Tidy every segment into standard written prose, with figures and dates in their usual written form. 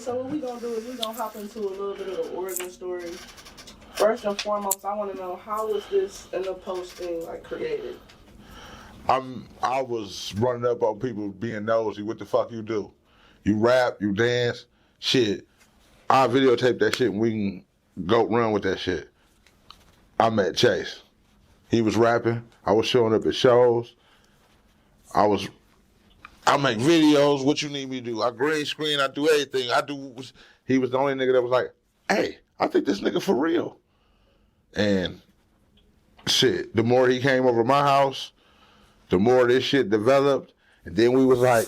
So what we gonna do is we gonna hop into a little bit of the origin story. First and foremost, I want to know, how was this NDAPOST thing like created? I was running up on people being nosy. What the fuck you do? You rap, you dance, shit. I videotape that shit and we can go run with that shit. I met Chase. He was rapping. I was showing up at shows. I make videos. What you need me to do? I green screen. I do everything. He was the only nigga that was like, hey, I think this nigga for real. And shit, the more he came over my house, the more this shit developed. And then we was like,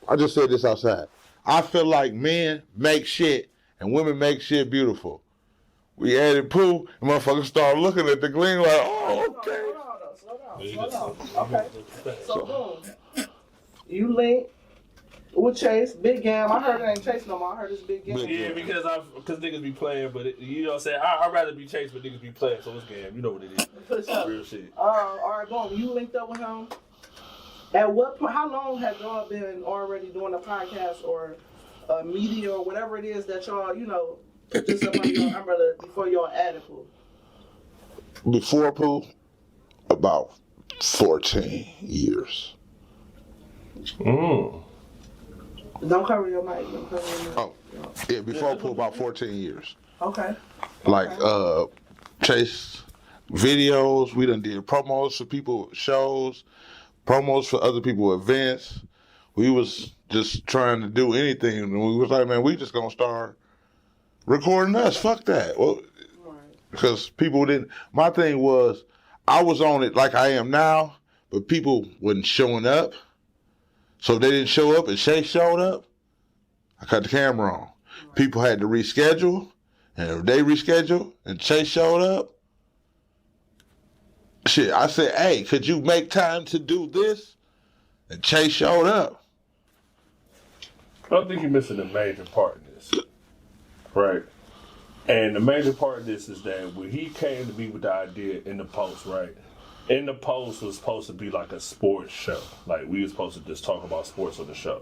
I just said this outside. I feel like men make shit and women make shit beautiful. We added Pooh, and motherfuckers started looking at the gleam like, oh, okay. Slow down. Okay. So boom. You link with Chase, Big Gam. I heard it ain't Chase no more. I heard it's Big Gam. Yeah, because niggas be playing, but you know what I'm saying? I'd rather be Chase, but niggas be playing, so it's Gam. You know what it is. For sure. Real shit. All right, boom. You linked up with him. At what point, how long have y'all been already doing a podcast or a media or whatever it is that y'all, put this up on your umbrella before y'all added Pooh? Before Pooh, about 14 years. Don't cover your mic. Oh, yeah, before Pooh, about 14 years. Okay. Like, Chase videos, we done did promos for people, shows, promos for other people, events. We was just trying to do anything, and we was like, man, we just gonna start recording us. Fuck that. Well, because people didn't. My thing was, I was on it like I am now, but people wasn't showing up. So if they didn't show up and Shay showed up, I cut the camera on. People had to reschedule, and if they rescheduled and Chase showed up, shit, I said, hey, could you make time to do this? And Chase showed up. I think you're missing a major part in this, right? And the major part of this is that when he came to me with the idea NDAPOST, right? NDAPOST was supposed to be like a sports show. Like, we were supposed to just talk about sports on the show.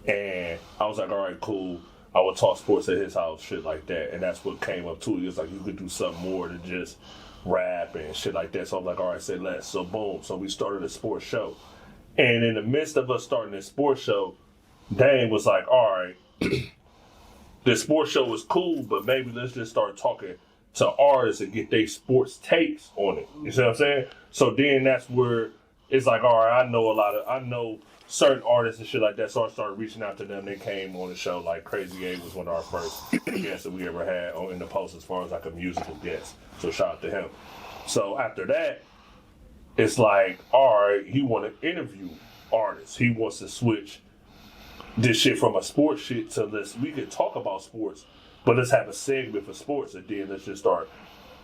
And I was like, all right, cool. I would talk sports at his house, shit like that. And that's what came up to it. It was like, you could do something more than just rap and shit like that. So I was like, all right, say less. So boom. So we started a sports show. And in the midst of us starting this sports show, Dane was like, all right, the sports show is cool, but maybe let's just start talking to artists and get their sports takes on it. You see what I'm saying? So then that's where it's like, all right, I know certain artists and shit like that. So I started reaching out to them. They came on the show. Like Crazy A was one of our first guests that we ever had on NDAPOST as far as like a musical guest. So shout out to him. So after that, it's like, all right, he want to interview artists. He wants to switch this shit from a sports shit to we could talk about sports, but let's have a segment for sports, and then let's just start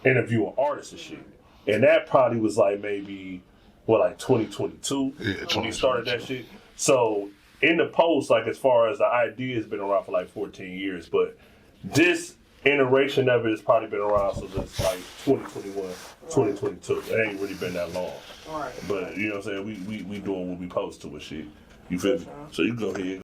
interviewing artists and shit. And that probably was like maybe, like 2022 when he started that shit. So NDAPOST, like as far as the idea has been around for like 14 years, but this iteration of it has probably been around since it's like 2021, 2022. It ain't really been that long. All right. But you know what I'm saying? We doing what we supposed to with shit. You feel me? So you go ahead.